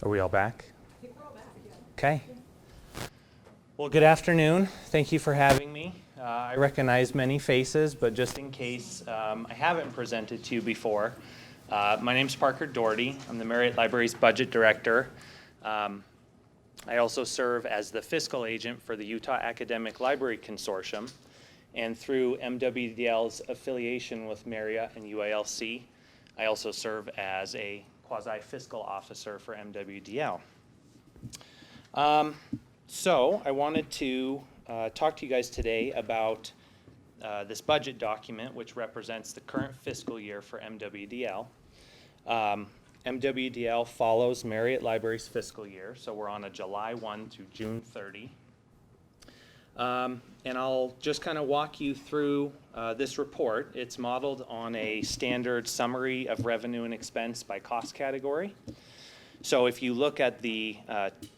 Are we all back? Okay. Well, good afternoon. Thank you for having me. I recognize many faces, but just in case I haven't presented to you before, my name's Parker Dougherty. I'm the Marriott Library's Budget Director. I also serve as the fiscal agent for the Utah Academic Library Consortium, and through MWDL's affiliation with Marriott and UALC, I also serve as a quasi-fiscal officer for MWDL. So I wanted to talk to you guys today about this budget document, which represents the current fiscal year for MWDL. MWDL follows Marriott Library's fiscal year, so we're on a July 1 through June 30. And I'll just kind of walk you through this report. It's modeled on a standard summary of revenue and expense by cost category. So if you look at the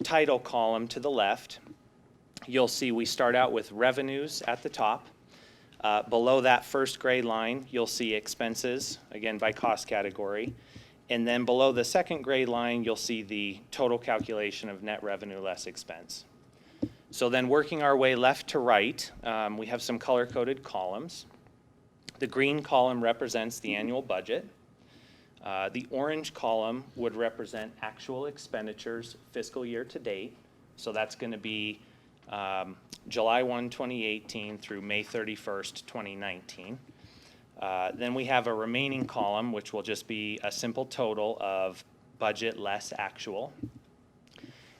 title column to the left, you'll see we start out with revenues at the top. Below that first gray line, you'll see expenses, again by cost category. And then below the second gray line, you'll see the total calculation of net revenue less expense. So then working our way left to right, we have some color-coded columns. The green column represents the annual budget. The orange column would represent actual expenditures fiscal year to date. So that's going to be July 1, 2018 through May 31st, 2019. Then we have a remaining column, which will just be a simple total of budget less actual.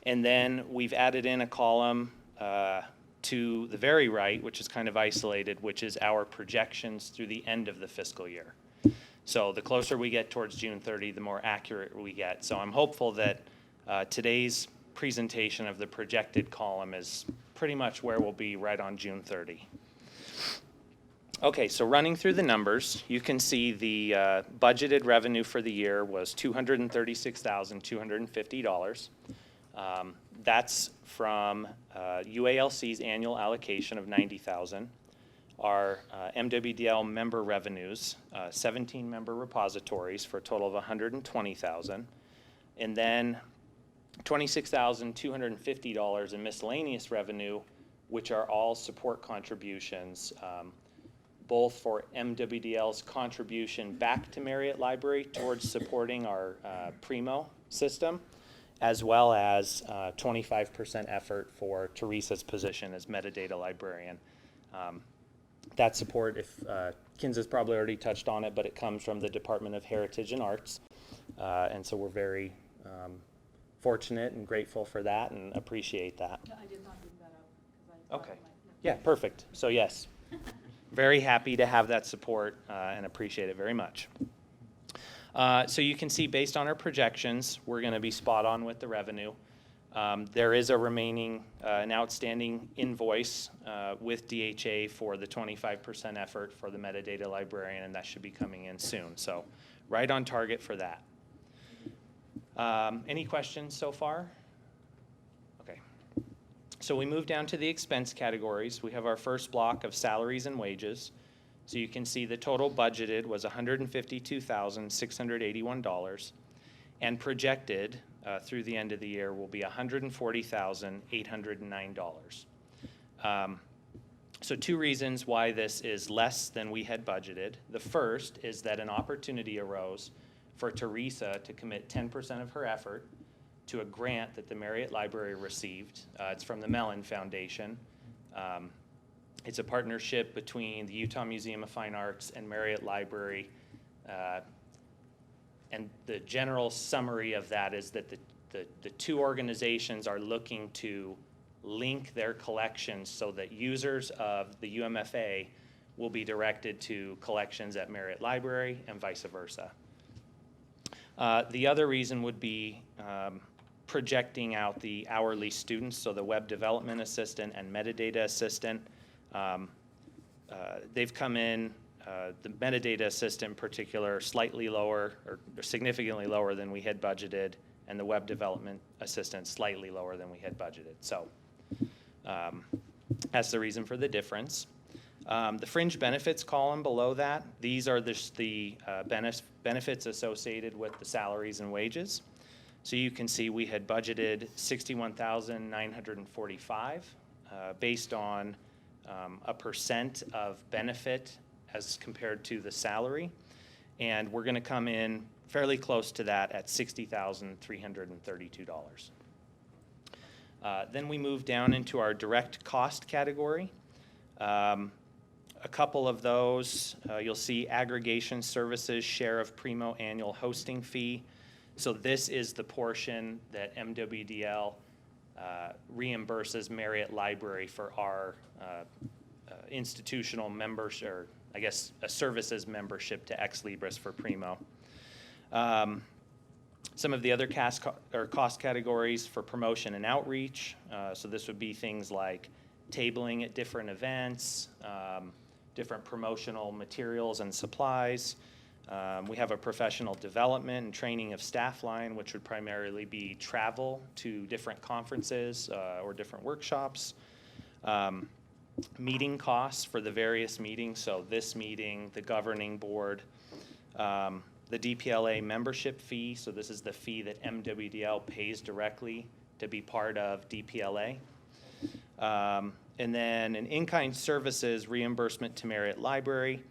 And then we've added in a column to the very right, which is kind of isolated, which is our projections through the end of the fiscal year. So the closer we get towards June 30, the more accurate we get. So I'm hopeful that today's presentation of the projected column is pretty much where we'll be right on June 30. Okay, so running through the numbers, you can see the budgeted revenue for the year was $236,250. That's from UALC's annual allocation of $90,000. Our MWDL member revenues, 17 member repositories for a total of $120,000. And then $26,250 in miscellaneous revenue, which are all support contributions, both for MWDL's contribution back to Marriott Library towards supporting our Primo system, as well as 25% effort for Teresa's position as metadata librarian. That support, if Kinza's probably already touched on it, but it comes from the Department of Heritage and Arts. And so we're very fortunate and grateful for that and appreciate that. No, I did not leave that out. Okay. Yeah, perfect. So yes, very happy to have that support and appreciate it very much. So you can see based on our projections, we're going to be spot on with the revenue. There is a remaining, an outstanding invoice with DHA for the 25% effort for the metadata librarian, and that should be coming in soon. So right on target for that. Any questions so far? Okay. So we move down to the expense categories. We have our first block of salaries and wages. So you can see the total budgeted was $152,681, and projected through the end of the year will be $140,809. So two reasons why this is less than we had budgeted. The first is that an opportunity arose for Teresa to commit 10% of her effort to a grant that the Marriott Library received. It's from the Mellon Foundation. It's a partnership between the Utah Museum of Fine Arts and Marriott Library. And the general summary of that is that the two organizations are looking to link their collections so that users of the UMFA will be directed to collections at Marriott Library and vice versa. The other reason would be projecting out the hourly students, so the web development assistant and metadata assistant. They've come in, the metadata assistant in particular, slightly lower or significantly lower than we had budgeted, and the web development assistant slightly lower than we had budgeted. So that's the reason for the difference. The fringe benefits column below that, these are the benefits associated with the salaries and wages. So you can see we had budgeted $61,945 based on a percent of benefit as compared to the salary. And we're going to come in fairly close to that at $60,332. Then we move down into our direct cost category. A couple of those, you'll see aggregation services, share of Primo annual hosting fee. So this is the portion that MWDL reimburses Marriott Library for our institutional members, or I guess a services membership to Ex Libris for Primo. Some of the other cost categories for promotion and outreach. So this would be things like tabling at different events, different promotional materials and supplies. We have a professional development and training of staff line, which would primarily be travel to different conferences or different workshops. Meeting costs for the various meetings, so this meeting, the governing board, the DPLA membership fee, so this is the fee that MWDL pays directly to be part of DPLA. And then an in-kind services reimbursement to Marriott Library.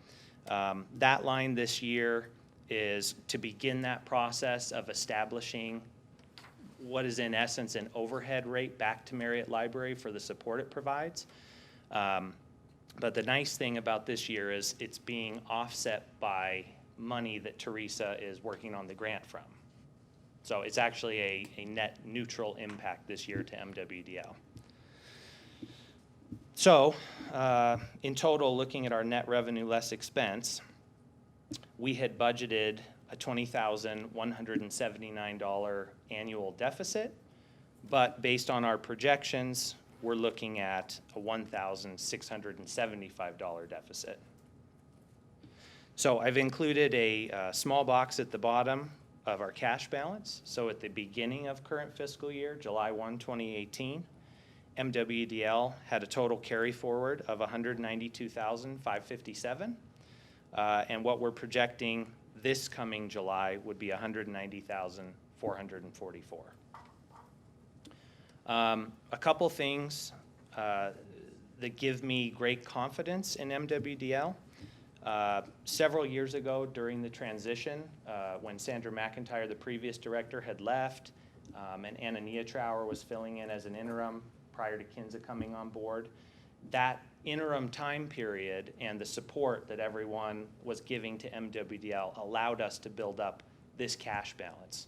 That line this year is to begin that process of establishing what is in essence an overhead rate back to Marriott Library for the support it provides. But the nice thing about this year is it's being offset by money that Teresa is working on the grant from. So it's actually a net neutral impact this year to MWDL. So in total, looking at our net revenue less expense, we had budgeted a $20,179 annual deficit, but based on our projections, we're looking at a $1,675 deficit. So I've included a small box at the bottom of our cash balance. So at the beginning of current fiscal year, July 1, 2018, MWDL had a total carry forward of $192,557. And what we're projecting this coming July would be $190,444. A couple things that give me great confidence in MWDL. Several years ago during the transition, when Sandra McIntyre, the previous director, had left, and Anna Nietrauer was filling in as an interim prior to Kinza coming on board, that interim time period and the support that everyone was giving to MWDL allowed us to build up this cash balance,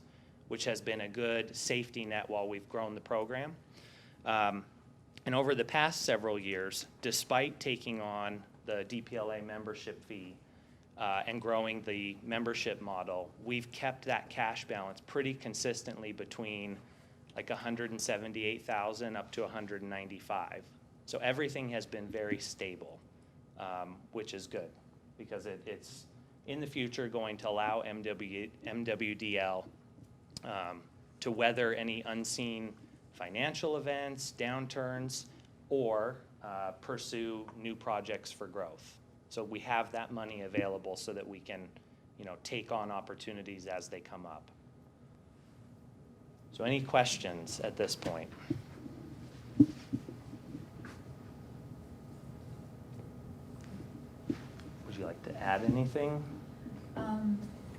which has been a good safety net while we've grown the program. And over the past several years, despite taking on the DPLA membership fee and growing the membership model, we've kept that cash balance pretty consistently between like 178,000 up to 195. So everything has been very stable, which is good because it's in the future going to allow MWDL to weather any unseen financial events, downturns, or pursue new projects for growth. So we have that money available so that we can, take on opportunities as they come up. So any questions at this point? Would you like to add anything?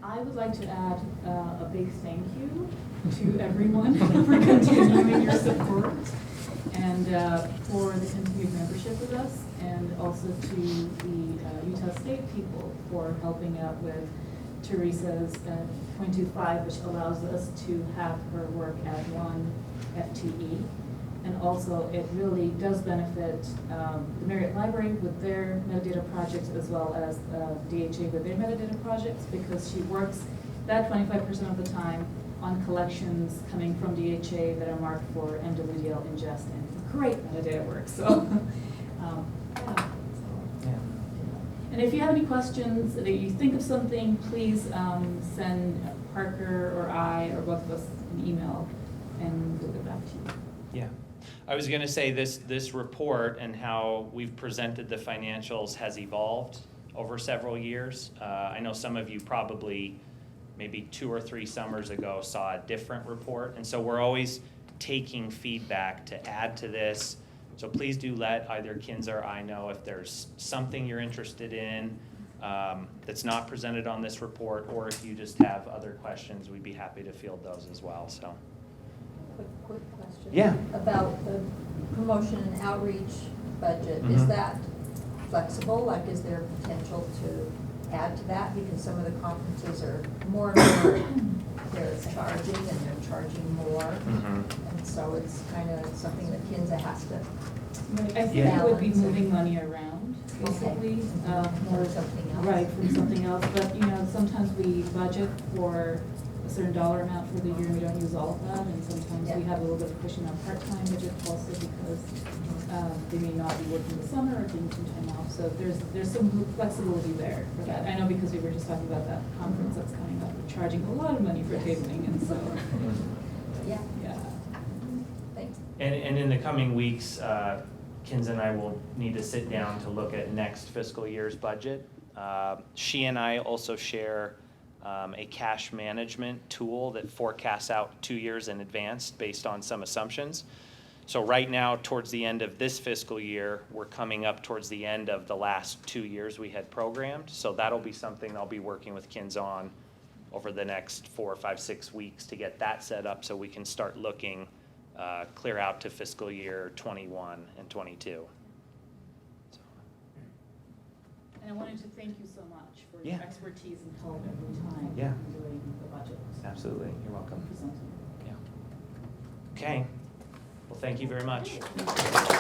I would like to add a big thank you to everyone for continuing your support and for the continued membership with us, and also to the Utah State people for helping out with Teresa's 0.25, which allows us to have her work at 1 FTE. And also, it really does benefit the Marriott Library with their metadata projects, as well as DHA with their metadata projects, because she works that 25% of the time on collections coming from DHA that are marked for MWDL ingest, and great metadata work. So, And if you have any questions, that you think of something, please send Parker or I or both of us an email, and we'll get back to you. Yeah. I was going to say this report and how we've presented the financials has evolved over several years. I know some of you probably maybe 2 or 3 summers ago saw a different report. And so we're always taking feedback to add to this. So please do let either Kinza or I know if there's something you're interested in that's not presented on this report, or if you just have other questions, we'd be happy to field those as well, so. Quick question. Yeah. About the promotion and outreach budget, Mhm. is that flexible? Like, is there potential to add to that? Because some of the conferences are more and more, they're charging and they're charging more. Mhm. And so it's kind of something that Kinza has to I think Yeah. it would be balance. moving money around, basically, Or or something else. right, from something else, but, you know, sometimes we budget for a certain dollar amount for the year, and we don't use all of that, and sometimes we Yeah. have a little bit of pushing on part-time budget also because they may not be working the summer or taking some time off, so there's some flexibility there for that. I know because we were just talking about that conference that's coming up, we're charging a lot of money for tabling, and so, Yeah, yeah. thanks. And in the coming weeks, Kinza and I will need to sit down to look at next fiscal year's budget. She and I also share a cash management tool that forecasts out 2 years in advance based on some assumptions. So right now, towards the end of this fiscal year, we're coming up towards the end of the last 2 years we had programmed. So that'll be something I'll be working with Kinza on over the next 4, 5, 6 weeks to get that set up so we can start looking clear out to fiscal year 21 and 22. And I wanted to thank you so much for Yeah. your expertise and help every time Yeah. in doing the budget. Absolutely, you're welcome. Presenting. Yeah. Okay, well, thank you very much. Great.